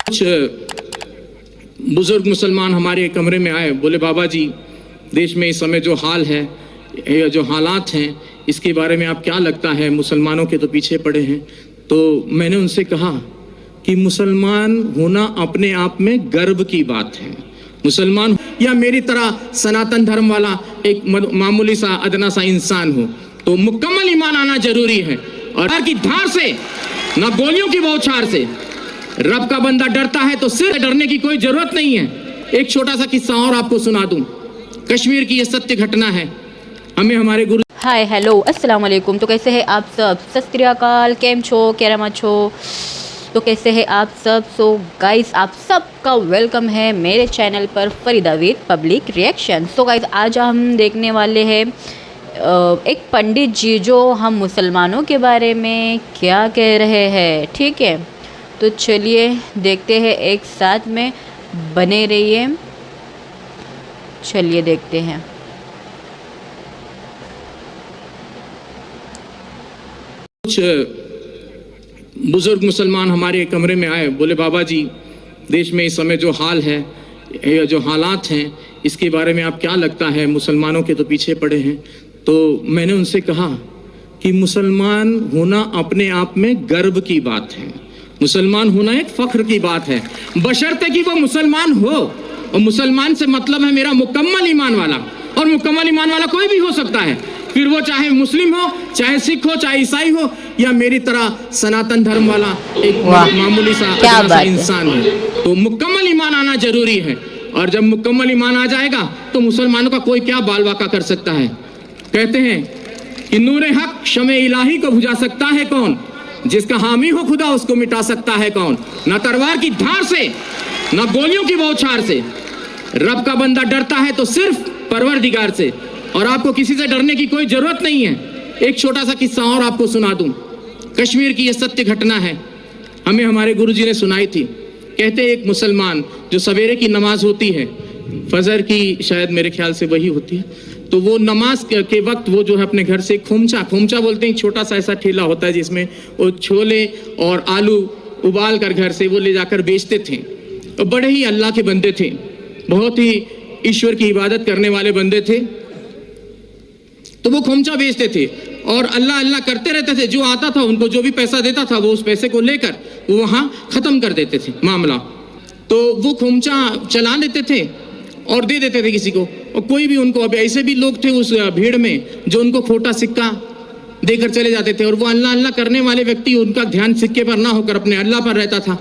कुछ बुजुर्ग मुसलमान हमारे कमरे में आए, बोले बाबा जी देश में इस समय जो हाल है, जो हालात हैं, इसके बारे में आप क्या लगता है, मुसलमानों के तो पीछे पड़े हैं। तो मैंने उनसे कहा कि मुसलमान होना अपने आप में गर्व की बात है। मुसलमान या मेरी तरह सनातन धर्म वाला एक मामूली सा अदना सा इंसान हो, तो मुकम्मल ईमान आना जरूरी है। और की धार से, न गोलियों की बौछार से रब का बंदा डरता है तो सिर्फ डरने की कोई जरूरत नहीं है। एक छोटा सा किस्सा और आपको सुना दूं, कश्मीर की यह सत्य घटना है। हमें हमारे गुरु हाय हेलो अस्सलाम वालेकुम। तो कैसे हैं आप सब? सत श्री अकाल, केम छो, केरमा छो। तो कैसे हैं आप सब? सो गाइस, आप सबका वेलकम है मेरे चैनल पर Farida with public reaction. So guys, आज हम देखने वाले हैं एक पंडित जी जो हम मुसलमानों के बारे में क्या कह रहे हैं। ठीक है, तो चलिए देखते हैं, एक साथ में बने रहिए। चलिए देखते हैं। कुछ बुजुर्ग मुसलमान हमारे कमरे में आए, बोले बाबा जी देश में इस समय जो हाल है, जो हालात हैं, इसके बारे में आप क्या लगता है, मुसलमानों के तो पीछे पड़े हैं। तो मैंने उनसे कहा कि मुसलमान होना अपने आप में गर्व की बात है। मुसलमान होना एक फख्र की बात है, बशर्ते कि वो मुसलमान हो। और मुसलमान से मतलब है मेरा मुकम्मल ईमान वाला, और मुकम्मल ईमान वाला कोई भी हो सकता है, फिर वो चाहे मुस्लिम हो, चाहे सिख हो, चाहे ईसाई हो, या मेरी तरह सनातन धर्म वाला एक मामूली सा इंसान हो। तो मुकम्मल ईमान आना जरूरी है। और जब मुकम्मल ईमान आ जाएगा तो मुसलमानों का कोई क्या बाल बाका कर सकता है। कहते हैं कि नूरे हक शमे इलाही को बुझा सकता है कौन, जिसका हामी हो खुदा उसको मिटा सकता है कौन। न तलवार की धार से, न गोलियों की बौछार से रब का बंदा डरता है तो सिर्फ परवरदिगार से। और आपको किसी से डरने की कोई जरूरत नहीं है। एक छोटा सा किस्सा और आपको सुना दूं, कश्मीर की यह सत्य घटना है। हमें हमारे गुरुजी ने सुनाई थी। कहते एक मुसलमान, जो सवेरे की नमाज होती है, फजर की शायद मेरे ख्याल से वही होती है, तो वो नमाज के वक्त वो जो है अपने घर से खोमचा बोलते हैं, छोटा सा ऐसा ठेला होता है जिसमें वो छोले और आलू उबाल कर घर से वो ले जाकर बेचते थे। और बड़े ही अल्लाह के बंदे थे, बहुत ही ईश्वर की इबादत करने वाले बंदे थे। तो वो खोमचा बेचते थे और अल्लाह अल्लाह करते रहते थे। जो आता था उनको जो भी पैसा देता था वो उस पैसे को लेकर वो वहाँ ख़त्म कर देते थे मामला। तो वो खोमचा चला देते थे और दे देते थे किसी को। और कोई भी उनको, अब ऐसे भी लोग थे उस भीड़ में जो उनको खोटा सिक्का देकर चले जाते थे, और वो अल्लाह अल्लाह करने वाले व्यक्ति, उनका ध्यान सिक्के पर ना होकर अपने अल्लाह पर रहता था।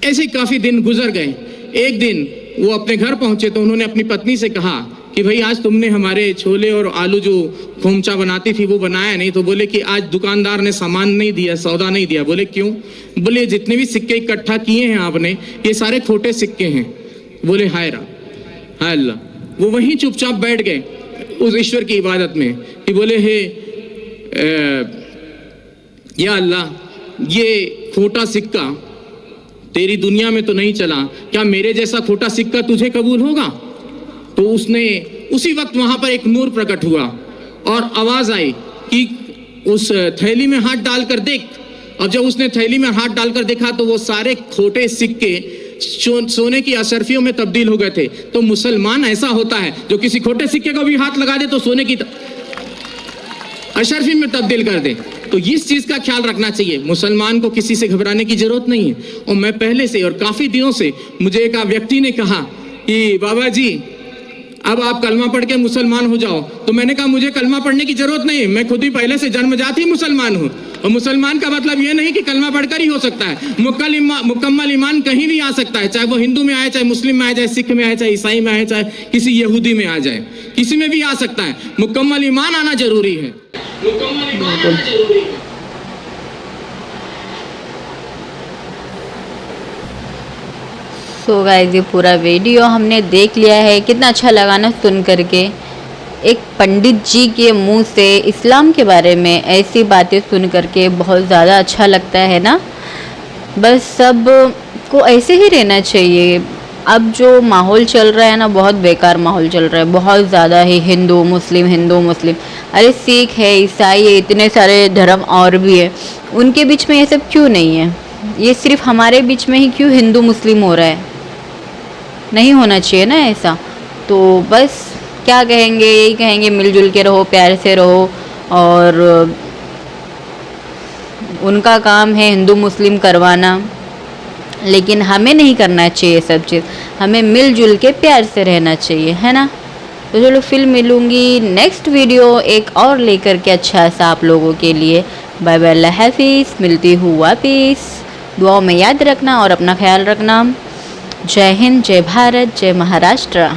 ऐसे काफ़ी दिन गुजर गए। एक दिन वो अपने घर पहुंचे तो उन्होंने अपनी पत्नी से कहा कि भाई आज तुमने हमारे छोले और आलू जो खोमचा बनाती थी वो बनाया नहीं। तो बोले कि आज दुकानदार ने सामान नहीं दिया, सौदा नहीं दिया। बोले क्यों? बोले जितने भी सिक्के इकट्ठा किए हैं आपने, ये सारे खोटे सिक्के हैं। बोले हाय अल्लाह। वो वहीं चुपचाप बैठ गए उस ईश्वर की इबादत में कि बोले हे या अल्लाह, ये खोटा सिक्का तेरी दुनिया में तो नहीं चला, क्या मेरे जैसा खोटा सिक्का तुझे कबूल होगा? तो उसने उसी वक्त वहां पर एक नूर प्रकट हुआ और आवाज आई कि उस थैली में हाथ डालकर देख। और जब उसने थैली में हाथ डालकर देखा तो वो सारे खोटे सिक्के सोने की अशर्फियों में तब्दील हो गए थे। तो मुसलमान ऐसा होता है जो किसी खोटे सिक्के को भी हाथ लगा दे तो सोने की अशर्फी में तब्दील कर दे। तो इस चीज का ख्याल रखना चाहिए। मुसलमान को किसी से घबराने की जरूरत नहीं है। और मैं पहले से और काफी दिनों से, मुझे एक व्यक्ति ने कहा कि बाबा जी अब आप कलमा पढ़ के मुसलमान हो जाओ। तो मैंने कहा मुझे कलमा पढ़ने की जरूरत नहीं, मैं खुद ही पहले से जन्मजात ही मुसलमान हूँ। और मुसलमान का मतलब ये नहीं कि कलमा पढ़कर ही हो सकता है। मुकम्मल ईमान कहीं भी आ सकता है, चाहे वो हिंदू में आए, चाहे मुस्लिम में आए, चाहे सिख में आए, चाहे ईसाई में आए, चाहे किसी यहूदी में आ जाए, किसी में भी आ सकता है। मुकम्मल ईमान आना जरूरी है। मुकम्मल ईमान आना जरूरी है। सो गाइस, ये पूरा वीडियो हमने देख लिया है। कितना अच्छा लगा ना सुन करके। एक पंडित जी के मुंह से इस्लाम के बारे में ऐसी बातें सुन करके बहुत ज़्यादा अच्छा लगता है ना। बस सब को ऐसे ही रहना चाहिए। अब जो माहौल चल रहा है ना, बहुत बेकार माहौल चल रहा है, बहुत ज़्यादा ही हिंदू मुस्लिम। अरे सिख है, ईसाई है, इतने सारे धर्म और भी है, उनके बीच में ये सब क्यों नहीं है? ये सिर्फ हमारे बीच में ही क्यों हिंदू मुस्लिम हो रहा है? नहीं होना चाहिए ना ऐसा। तो बस क्या कहेंगे, यही कहेंगे मिलजुल के रहो, प्यार से रहो। और उनका काम है हिंदू मुस्लिम करवाना, लेकिन हमें नहीं करना चाहिए सब चीज़। हमें मिलजुल के प्यार से रहना चाहिए, है ना। तो चलो फिर मिलूँगी नेक्स्ट वीडियो एक और लेकर के अच्छा सा आप लोगों के लिए। बाय बाय, अल्लाह हाफिज़, मिलती हूँ वापिस। दुआओं में याद रखना और अपना ख्याल रखना। जय हिंद, जय भारत, जय महाराष्ट्र।